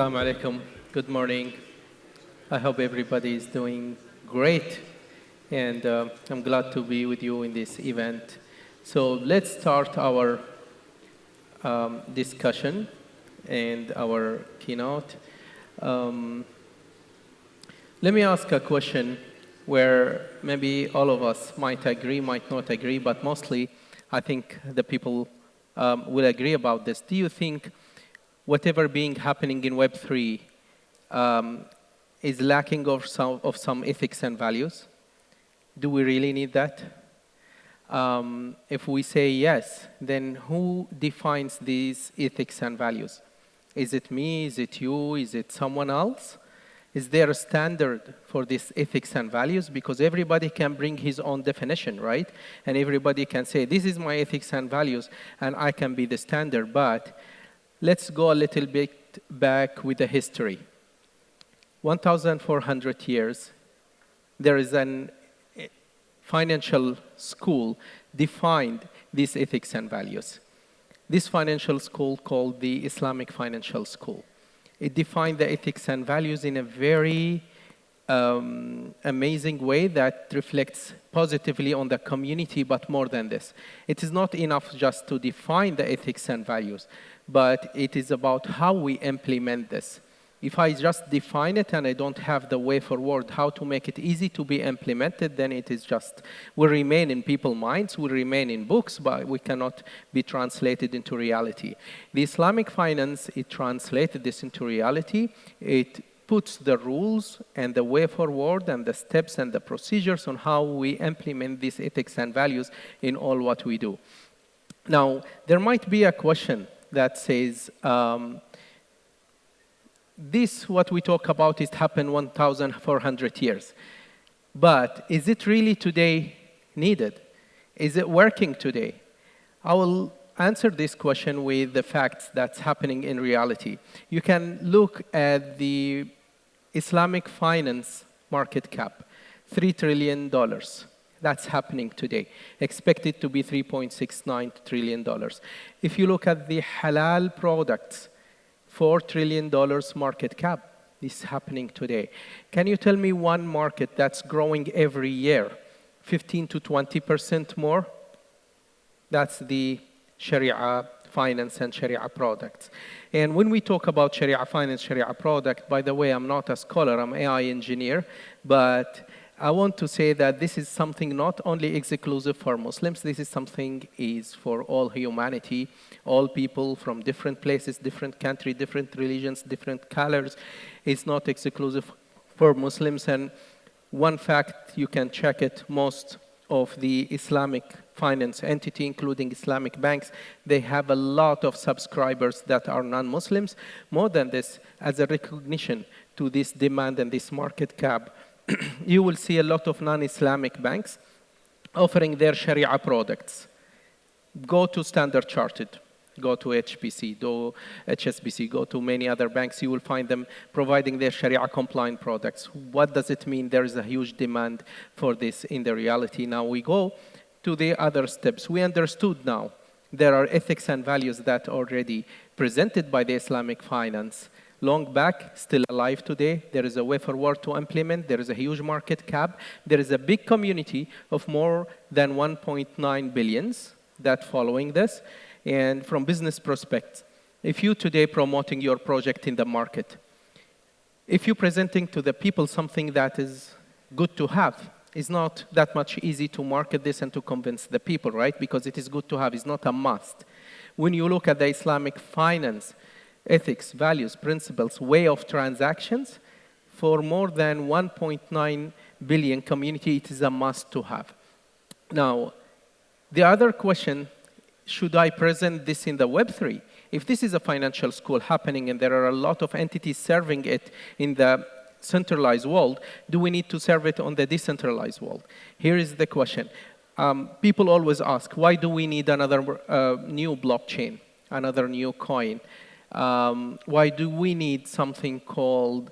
Assalamu alaikum. Good morning. I hope everybody is doing great. And I'm glad to be with you in this event. So let's start our discussion and our keynote. Let me ask a question where maybe all of us might agree, might not agree, but mostly I think the people will agree about this. Do you think whatever being happening in Web3 is lacking of some ethics and values? Do we really need that? If we say yes, then who defines these ethics and values? Is it me? Is it you? Is it someone else? Is there a standard for these ethics and values? Because everybody can bring his own definition, right? And everybody can say, this is my ethics and values, and I can be the standard. But let's go a little bit back with the history. 1,400 years, there is an financial school defined these ethics and values. This financial school called the Islamic Financial School. It defined the ethics and values in a very amazing way that reflects positively on the community, but more than this. It is not enough just to define the ethics and values, but it is about how we implement this. If I just define it and I don't have the way forward, how to make it easy to be implemented, then it is just, will remain in people's minds, will remain in books, but we cannot be translated into reality. The Islamic finance, it translated this into reality. It puts the rules and the way forward and the steps and the procedures on how we implement these ethics and values in all what we do. Now, there might be a question that says, this, what we talk about, it happened 1,400 years. But is it really today needed? Is it working today? I will answer this question with the facts that's happening in reality. You can look at the Islamic finance market cap, $3 trillion. That's happening today. Expected to be $3.69 trillion. If you look at the halal products, $4 trillion market cap. This is happening today. Can you tell me one market that's growing every year, 15 to 20% more? That's the Sharia finance and Sharia products. And when we talk about Sharia finance, Sharia product, by the way, I'm not a scholar, I'm an AI engineer, but I want to say that this is something not only exclusive for Muslims, this is something is for all humanity, all people from different places, different countries, different religions, different colors. It's not exclusive for Muslims. And one fact, you can check it, most of the Islamic finance entity, including Islamic banks, they have a lot of subscribers that are non-Muslims. More than this, as a recognition to this demand and this market cap, you will see a lot of non-Islamic banks offering their Sharia products. Go to Standard Chartered, go to HSBC, go to many other banks, you will find them providing their Sharia compliant products. What does it mean? There is a huge demand for this in the reality. Now we go to the other steps. We understood now there are ethics and values that are already presented by the Islamic finance long back, still alive today. There is a way forward to implement. There is a huge market cap. There is a big community of more than 1.9 billions that following this. And from business perspective, if you today promoting your project in the market, if you're presenting to the people something that is good to have, it's not that much easy to market this and to convince the people, right? Because it is good to have, it's not a must. When you look at the Islamic finance, ethics, values, principles, way of transactions, for more than 1.9 billion community, it is a must to have. Now, the other question, should I present this in the Web3? If this is a financial school happening and there are a lot of entities serving it in the centralized world, do we need to serve it on the decentralized world? Here is the question. People always ask, why do we need another new blockchain, another new coin? Why do we need something called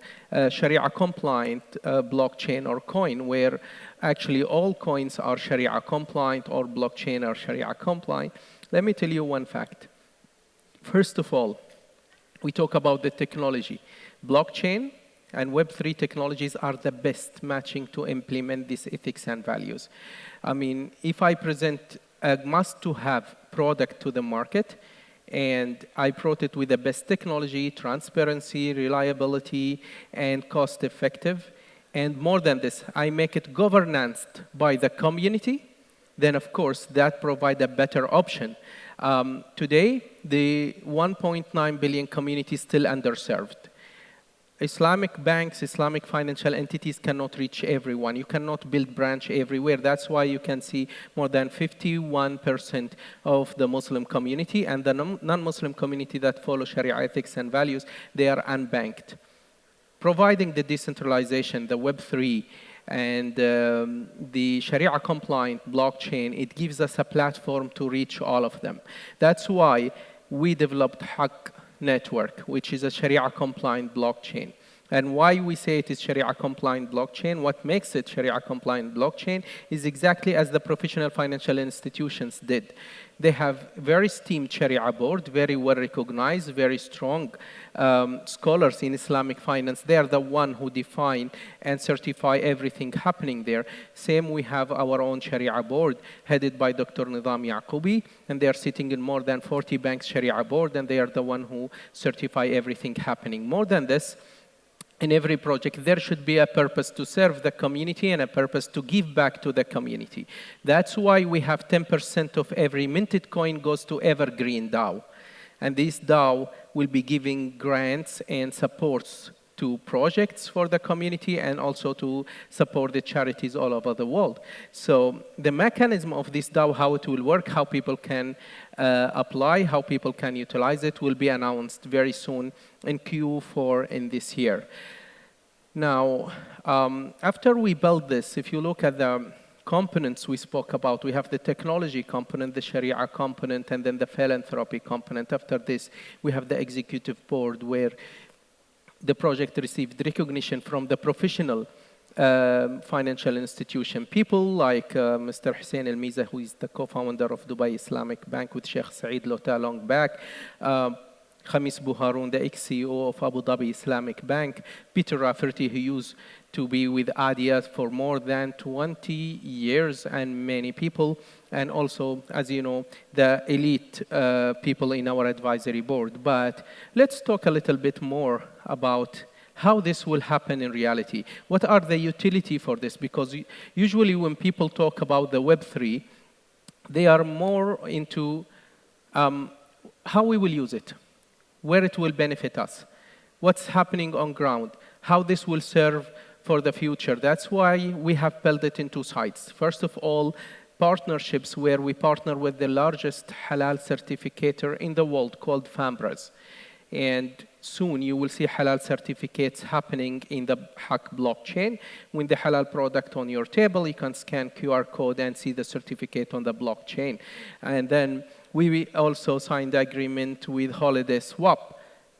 Sharia compliant blockchain or coin, where actually all coins are Sharia compliant or blockchain are Sharia compliant? Let me tell you one fact. First of all, we talk about the technology. Blockchain and Web3 technologies are the best matching to implement these ethics and values. I mean, if I present a must-to-have product to the market, and I brought it with the best technology, transparency, reliability, and cost-effective, and more than this, I make it governanced by the community, then of course that provides a better option. Today, the 1.9 billion community is still underserved. Islamic banks, Islamic financial entities cannot reach everyone. You cannot build branch everywhere. That's why you can see more than 51% of the Muslim community and the non-Muslim community that follow Sharia ethics and values, they are unbanked. Providing the decentralization, the Web3, and the Sharia-compliant blockchain, it gives us a platform to reach all of them. That's why we developed Haq Network, which is a Sharia-compliant blockchain. And why we say it is Sharia-compliant blockchain, what makes it Sharia-compliant blockchain is exactly as the professional financial institutions did. They have very esteemed Sharia board, very well recognized, very strong scholars in Islamic finance. They are the one who define and certify everything happening there. Same, we have our own Sharia board headed by Dr. Nizam Yaqoubi, and they are sitting in more than 40 banks Sharia board, and they are the one who certify everything happening. More than this, in every project, there should be a purpose to serve the community and a purpose to give back to the community. That's why we have 10% of every minted coin goes to Evergreen DAO. And this DAO will be giving grants and supports to projects for the community and also to support the charities all over the world. So the mechanism of this DAO, how it will work, how people can apply, how people can utilize it, will be announced very soon in Q4 in this year. Now, after we build this, if you look at the components we spoke about, we have the technology component, the Sharia component, and then the philanthropy component. After this, we have the executive board where the project received recognition from the professional financial institution. People like Mr. Hussein Al-Miza, who is the co-founder of Dubai Islamic Bank with Sheikh Saeed Lota long back, Khamis Buharoun, the ex-CEO of Abu Dhabi Islamic Bank, Peter Rafferty, who used to be with ADIA for more than 20 years, and many people, and also, as you know, the elite people in our advisory board. But let's talk a little bit more about how this will happen in reality. What are the utility for this? Because usually when people talk about the Web3, they are more into how we will use it, where it will benefit us, what's happening on ground, how this will serve for the future. That's why we have built it into sites. First of all, partnerships where we partner with the largest halal certificator in the world called Fambras. And soon you will see halal certificates happening in the Haq blockchain. When the halal product on your table, you can scan QR code and see the certificate on the blockchain. And then we also signed the agreement with Holiday Swap,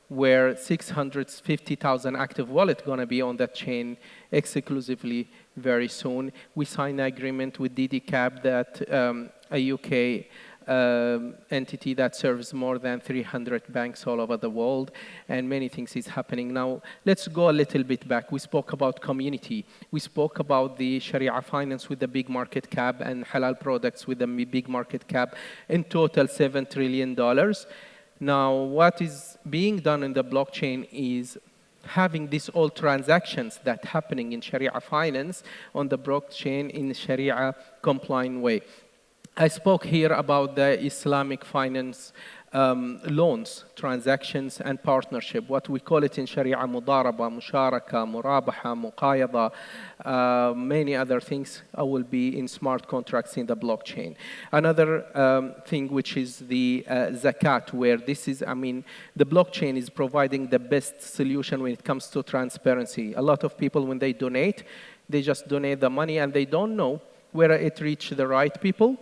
where 650,000 active wallet going to be on that chain exclusively very soon. We signed an agreement with DDCAP, that a UK entity that serves more than 300 banks all over the world, and many things is happening. Now, let's go a little bit back. We spoke about community. We spoke about the Sharia finance with the big market cap and halal products with the big market cap, in total $7 trillion. Now, what is being done in the blockchain is having these all transactions that happening in Sharia finance on the blockchain in a Sharia compliant way. I spoke here about the Islamic finance loans, transactions, and partnership. What we call it in Sharia, mudaraba, musharaka, murabaha, muqayada, many other things will be in smart contracts in the blockchain. Another thing which is the zakat, where this is, the blockchain is providing the best solution when it comes to transparency. A lot of people, when they donate, they just donate the money and they don't know whether it reached the right people.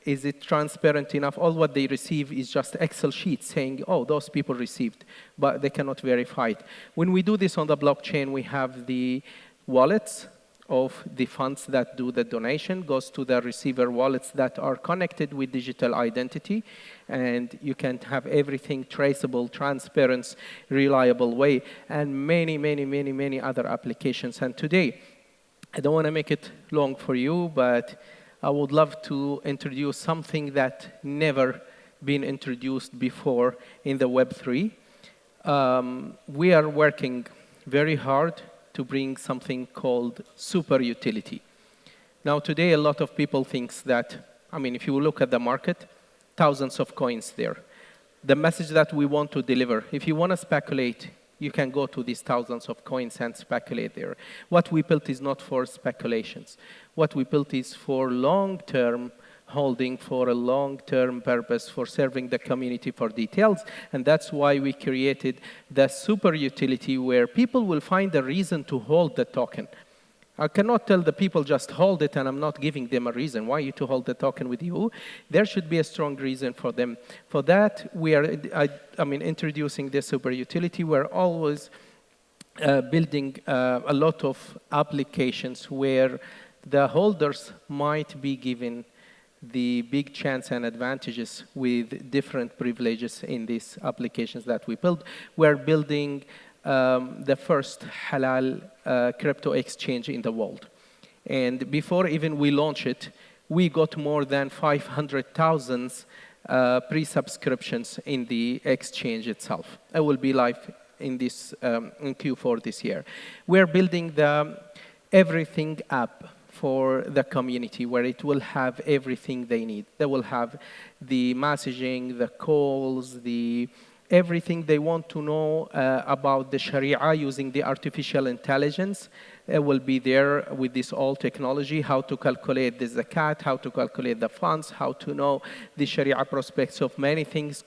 Is it transparent enough? All what they receive is just Excel sheets saying, oh, those people received, but they cannot verify it. When we do this on the blockchain, we have the wallets of the funds that do the donation goes to the receiver wallets that are connected with digital identity, and you can have everything traceable, transparent, reliable way, and many other applications. And today, I don't want to make it long for you, but I would love to introduce something that never been introduced before in the Web3. We are working very hard to bring something called super utility. Now, today, a lot of people think that, if you look at the market, thousands of coins there. The message that we want to deliver, if you want to speculate, you can go to these thousands of coins and speculate there. What we built is not for speculations. What we built is for long-term holding, for a long-term purpose, for serving the community for details. And that's why we created the super utility where people will find a reason to hold the token. I cannot tell the people just hold it and I'm not giving them a reason why you to hold the token with you. There should be a strong reason for them. For that, we are introducing the super utility. We're always building a lot of applications where the holders might be given the big chance and advantages with different privileges in these applications that we build. We're building the first halal crypto exchange in the world. And before even we launch it, we got more than 500,000 pre-subscriptions in the exchange itself. It will be live in Q4 this year. We're building the everything app for the community, where it will have everything they need. They will have the messaging, the calls, everything they want to know about the Sharia using the artificial intelligence. It will be there with this all technology, how to calculate the zakat, how to calculate the funds, how to know the Sharia prospects of many things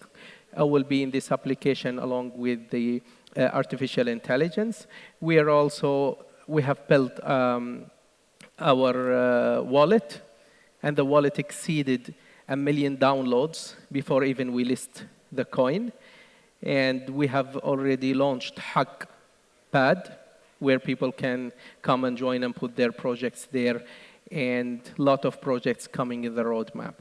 will be in this application along with the artificial intelligence. We have built our wallet, and the wallet exceeded 1 million downloads before even we list the coin. And we have already launched Hack Pad, where people can come and join and put their projects there, and a lot of projects coming in the roadmap.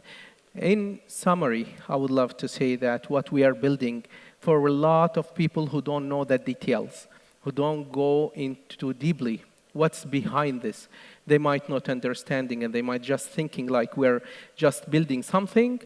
In summary, I would love to say that what we are building for a lot of people who don't know the details, who don't go into deeply what's behind this, they might not understanding, and they might just thinking like we're just building something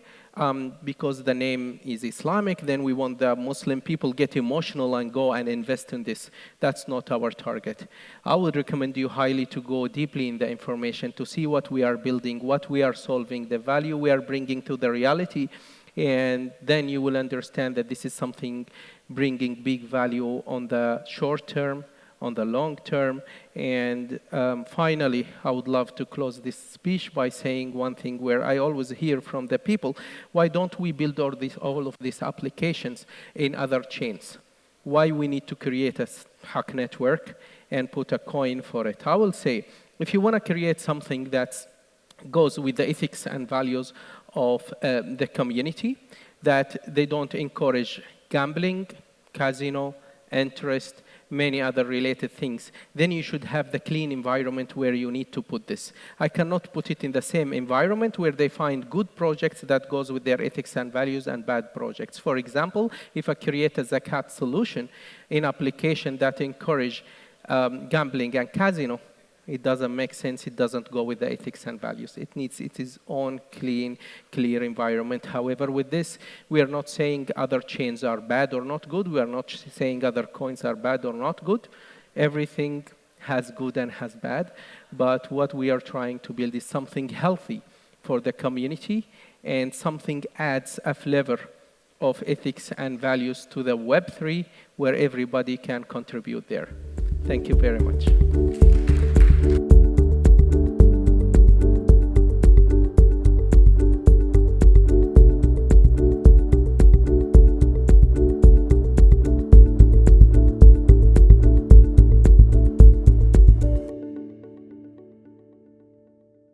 because the name is Islamic, then we want the Muslim people get emotional and go and invest in this. That's not our target. I would recommend you highly to go deeply in the information to see what we are building, what we are solving, the value we are bringing to the reality, and then you will understand that this is something bringing big value on the short term, on the long term. And finally, I would love to close this speech by saying one thing where I always hear from the people, why don't we build all of these applications in other chains? Why we need to create a hack network and put a coin for it? I will say, if you want to create something that goes with the ethics and values of the community, that they don't encourage gambling, casino, interest, many other related things, then you should have the clean environment where you need to put this. I cannot put it in the same environment where they find good projects that goes with their ethics and values and bad projects. For example, if I create a zakat solution in application that encourage gambling and casino, it doesn't make sense. It doesn't go with the ethics and values. It needs its own clean, clear environment. However, with this, we are not saying other chains are bad or not good. We are not saying other coins are bad or not good. Everything has good and has bad. But what we are trying to build is something healthy for the community, and something adds a flavor of ethics and values to the Web3, where everybody can contribute there. Thank you very much.